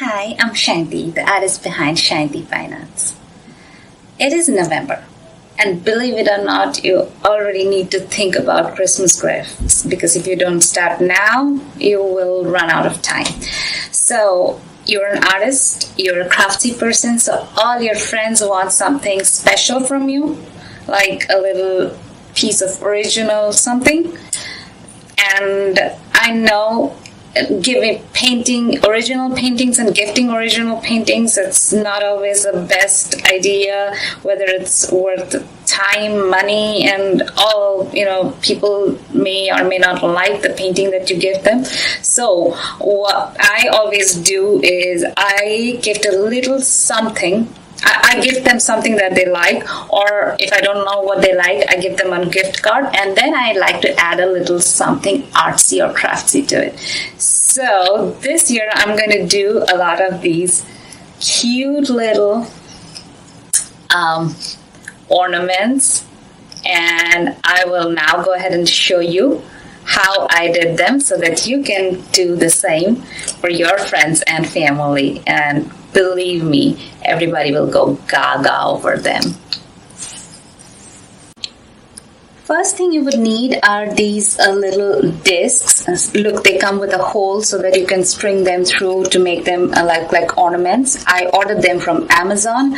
Hi, I'm Shanti, the artist behind Shanti Fine Arts. It is November, and believe it or not, you already need to think about Christmas crafts because if you don't start now, you will run out of time. So, you're an artist, you're a crafty person, so all your friends want something special from you, like a little piece of original something. And I know giving original paintings and gifting original paintings, it's not always the best idea, whether it's worth time, money, and all. People may or may not like the painting that you give them. So what I always do is I gift a little something. I give them something that they like, or if I don't know what they like, I give them a gift card, and then I like to add a little something artsy or craftsy to it. So this year I'm going to do a lot of these cute little ornaments, and I will now go ahead and show you how I did them so that you can do the same for your friends and family. And believe me, everybody will go gaga over them. First thing you would need are these little discs. Look, they come with a hole so that you can string them through to make them like ornaments. I ordered them from Amazon,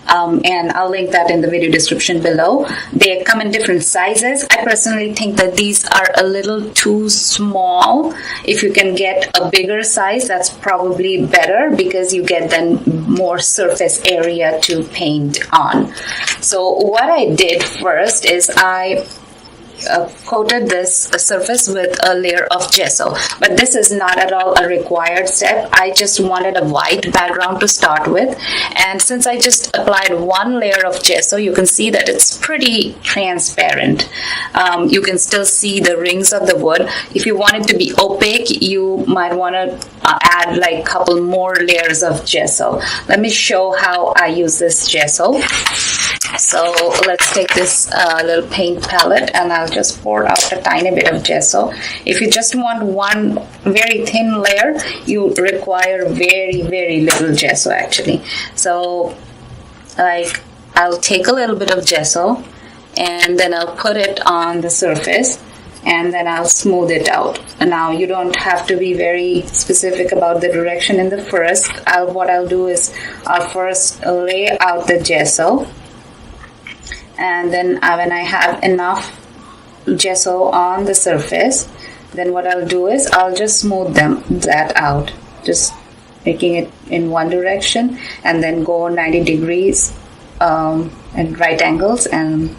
and I'll link that in the video description below. They come in different sizes. I personally think that these are a little too small. If you can get a bigger size, that's probably better because you get then more surface area to paint on. So what I did first is I coated this surface with a layer of gesso, but this is not at all a required step. I just wanted a white background to start with, and since I just applied one layer of gesso, you can see that it's pretty transparent. You can still see the rings of the wood. If you want it to be opaque, you might want to add like a couple more layers of gesso. Let me show how I use this gesso. So let's take this little paint palette, and I'll just pour out a tiny bit of gesso. If you just want one very thin layer, you require very, very little gesso actually. So like I'll take a little bit of gesso and then I'll put it on the surface, and then I'll smooth it out. And now you don't have to be very specific about the direction in the first. What I'll do is I'll first lay out the gesso, and then when I have enough gesso on the surface, then what I'll do is I'll just smooth that out, just making it in one direction, and then go 90 degrees and right angles and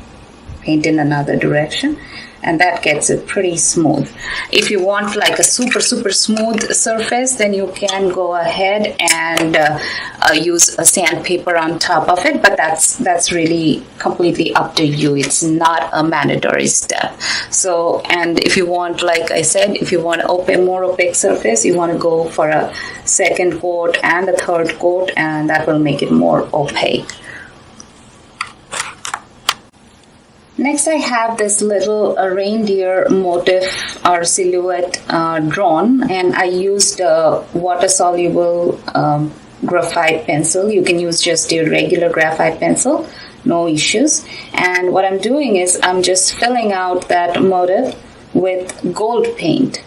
paint in another direction, and that gets it pretty smooth. If you want like a super smooth surface, then you can go ahead and use a sandpaper on top of it, but that's really completely up to you. It's not a mandatory step. So, and if you want, like I said, if you want more opaque surface, you want to go for a second coat and a third coat, and that will make it more opaque. Next, I have this little reindeer motif or silhouette drawn, and I used a water-soluble graphite pencil. You can use just your regular graphite pencil, no issues. And what I'm doing is I'm just filling out that motif with gold paint.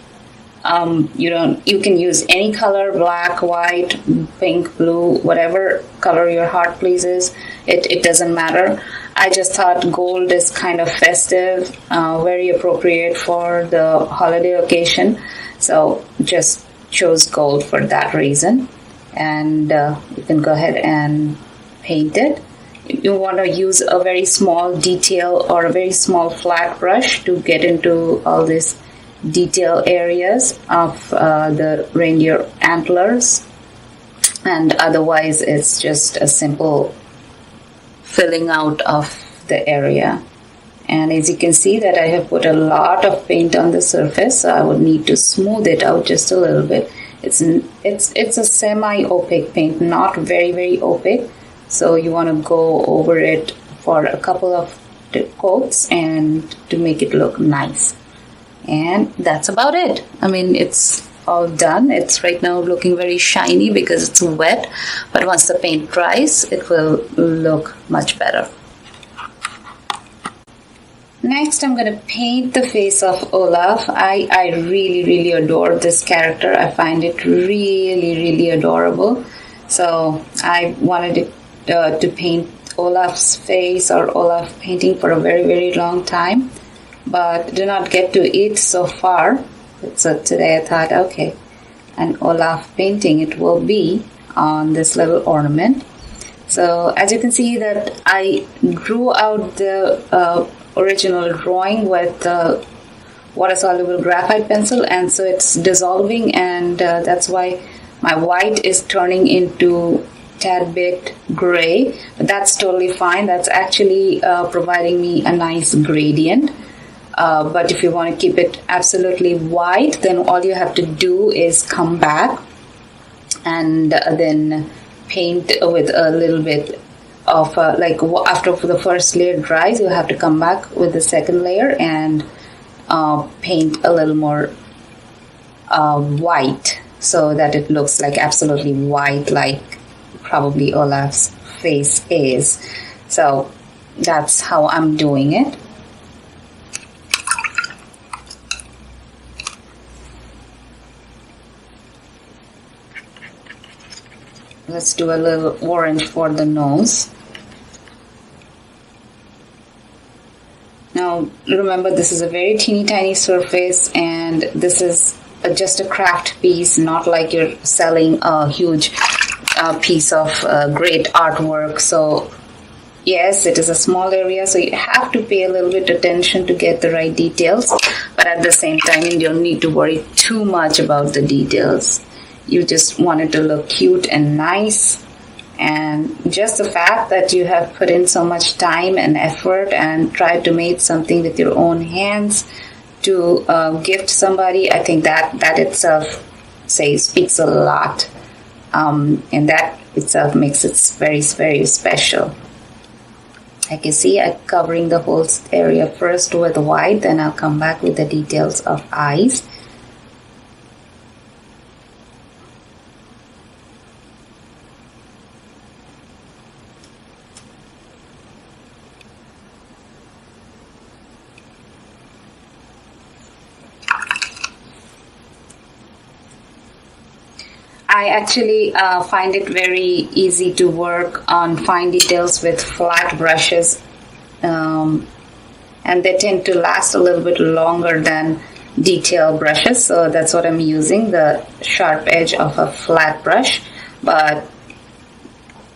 You can use any color, black, white, pink, blue, whatever color your heart pleases. It doesn't matter. I just thought gold is kind of festive, very appropriate for the holiday occasion. So just chose gold for that reason. And you can go ahead and paint it. You want to use a very small detail or a very small flat brush to get into all these detail areas of the reindeer antlers, and otherwise it's just a simple filling out of the area. And as you can see that I have put a lot of paint on the surface, so I would need to smooth it out just a little bit. It's a semi-opaque paint, not very opaque, so you want to go over it for a couple of coats and to make it look nice. And that's about it. I mean, it's all done. It's right now looking very shiny because it's wet, but once the paint dries, it will look much better. Next, I'm going to paint the face of Olaf. I really adore this character. I find it really adorable. So I wanted to paint Olaf's face or Olaf painting for a very long time, but did not get to it so far. So today I thought, okay, an Olaf painting it will be on this little ornament. So as you can see that I drew out the original drawing with water-soluble graphite pencil, and so it's dissolving, and that's why my white is turning into tad bit gray, but that's totally fine. That's actually providing me a nice gradient. But if you want to keep it absolutely white, then all you have to do is come back and then paint with a little bit of like after the first layer dries, you have to come back with the second layer and paint a little more white so that it looks like absolutely white, like probably Olaf's face is. So that's how I'm doing it. Let's do a little orange for the nose. Now remember, this is a very teeny tiny surface, and this is just a craft piece, not like you're selling a huge piece of great artwork. So yes, it is a small area, so you have to pay a little bit attention to get the right details, but at the same time you don't need to worry too much about the details. You just want it to look cute and nice, and just the fact that you have put in so much time and effort and tried to make something with your own hands to gift somebody, I think that itself speaks a lot, and that itself makes it very special. Like you see, I'm covering the whole area first with white, then I'll come back with the details of eyes. I actually find it very easy to work on fine details with flat brushes, and they tend to last a little bit longer than detail brushes, so that's what I'm using, the sharp edge of a flat brush. But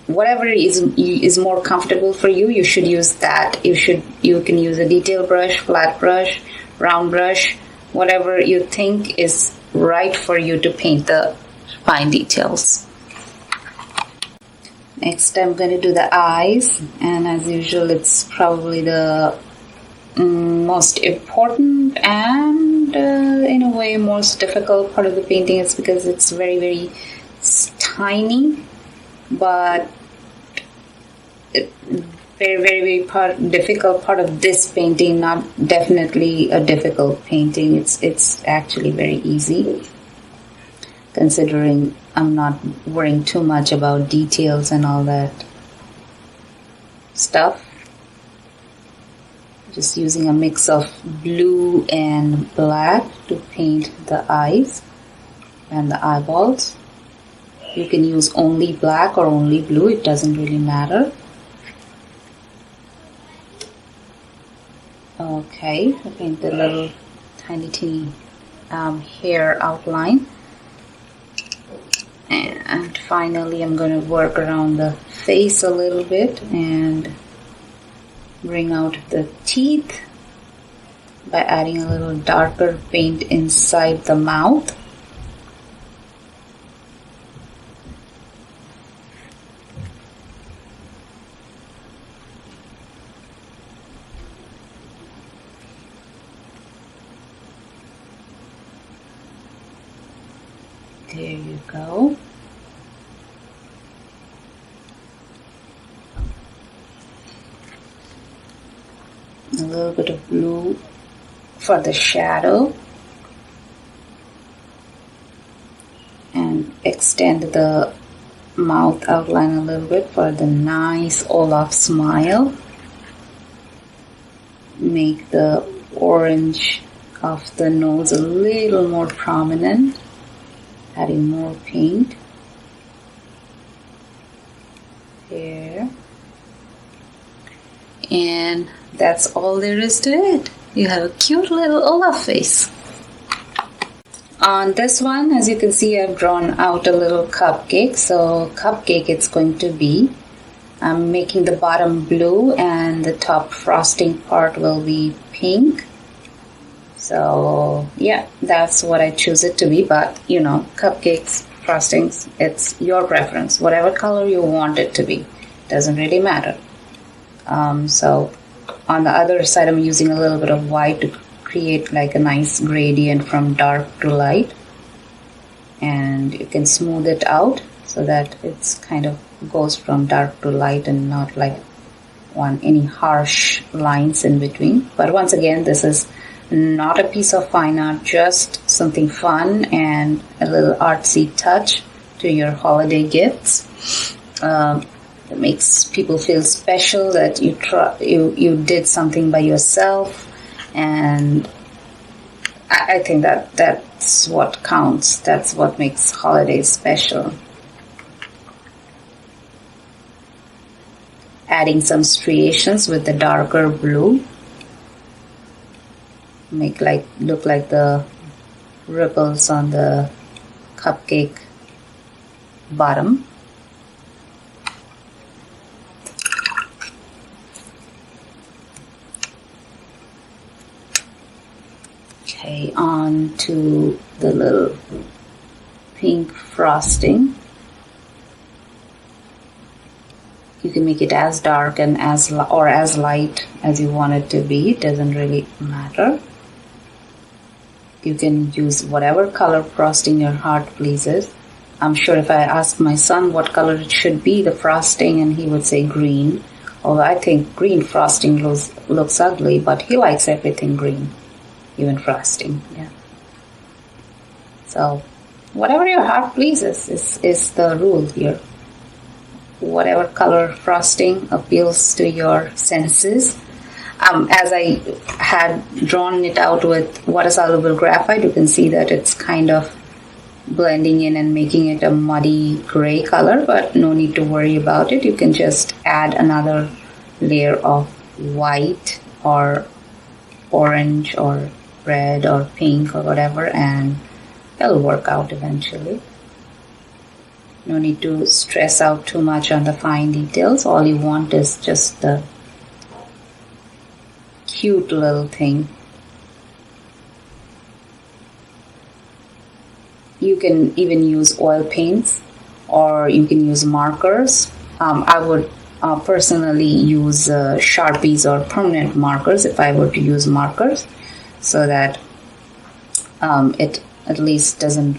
whatever is more comfortable for you, you should use that. You can use a detail brush, flat brush, round brush, whatever you think is right for you to paint the fine details. Next, I'm going to do the eyes, and as usual, it's probably the most important and in a way most difficult part of the painting. It's because it's very tiny, but very difficult part of this painting. Not definitely a difficult painting. It's actually very easy, considering I'm not worrying too much about details and all that stuff. Just using a mix of blue and black to paint the eyes and the eyeballs. You can use only black or only blue, it doesn't really matter. Okay, I paint the little tiny hair outline. And finally, I'm going to work around the face a little bit and bring out the teeth by adding a little darker paint inside the mouth. There you go. A little bit of blue for the shadow. extend the mouth outline a little bit for the nice Olaf smile. Make the orange of the nose a little more prominent, adding more paint here. And that's all there is to it. You have a cute little Olaf face. On this one, as you can see, I've drawn out a little cupcake. So cupcake it's going to be. I'm making the bottom blue and the top frosting part will be pink. So yeah, that's what I choose it to be. But you know, cupcakes, frostings, it's your preference. Whatever color you want it to be. Doesn't really matter. So on the other side, I'm using a little bit of white to create like a nice gradient from dark to light. And you can smooth it out so that it's kind of goes from dark to light and not like any harsh lines in between. But once again, this is not a piece of fine art, just something fun and a little artsy touch to your holiday gifts. It makes people feel special that you did something by yourself, and I think that's what counts. That's what makes holidays special. Adding some striations with the darker blue. Look like the ripples on the cupcake bottom. Okay, on to the little pink frosting. You can make it as dark and as light as you want it to be. It doesn't really matter. You can use whatever color frosting your heart pleases. I'm sure if I asked my son what color it should be, the frosting, and he would say green. Although I think green frosting looks ugly, but he likes everything green, even frosting. Yeah. So whatever your heart pleases is the rule here. Whatever color frosting appeals to your senses. As I had drawn it out with water-soluble graphite, you can see that it's kind of blending in and making it a muddy gray color, but no need to worry about it. You can just add another layer of white or orange or red or pink or whatever, and it'll work out eventually. No need to stress out too much on the fine details. All you want is just the cute little thing. You can even use oil paints, or you can use markers. I would personally use Sharpies or permanent markers if I were to use markers, so that it at least doesn't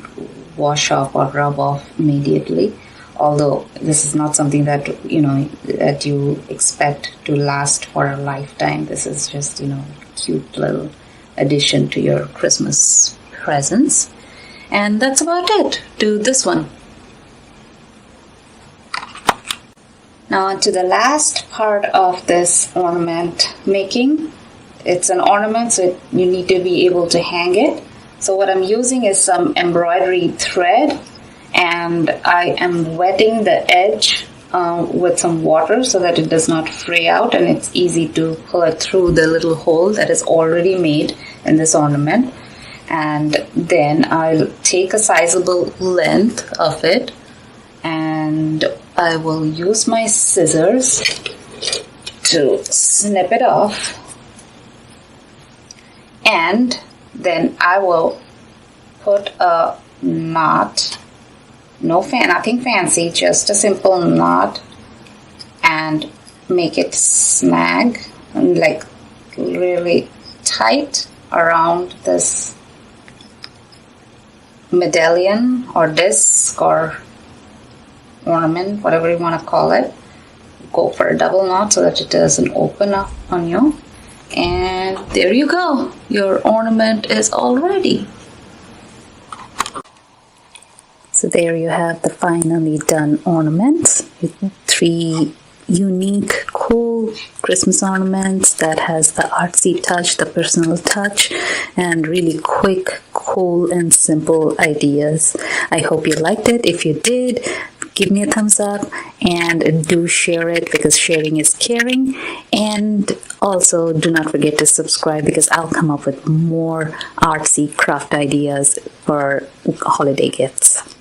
wash off or rub off immediately. Although this is not something that that you expect to last for a lifetime. This is just cute little addition to your Christmas presents. And that's about it to this one. Now to the last part of this ornament making. It's an ornament, so you need to be able to hang it. So what I'm using is some embroidery thread, and I am wetting the edge with some water so that it does not fray out, and it's easy to pull it through the little hole that is already made in this ornament. And then I'll take a sizable length of it, and I will use my scissors to snip it off, and then I will put a knot, nothing fancy, just a simple knot, and make it snag and like really tight around this medallion or disc or ornament, whatever you want to call it. Go for a double knot so that it doesn't open up on you. And there you go. Your ornament is all ready. So there you have the finally done ornaments with 3 unique, cool Christmas ornaments that has the artsy touch, the personal touch, and really quick, cool, and simple ideas. I hope you liked it. If you did, give me a thumbs up and do share it, because sharing is caring. And also do not forget to subscribe, because I'll come up with more artsy craft ideas for holiday gifts.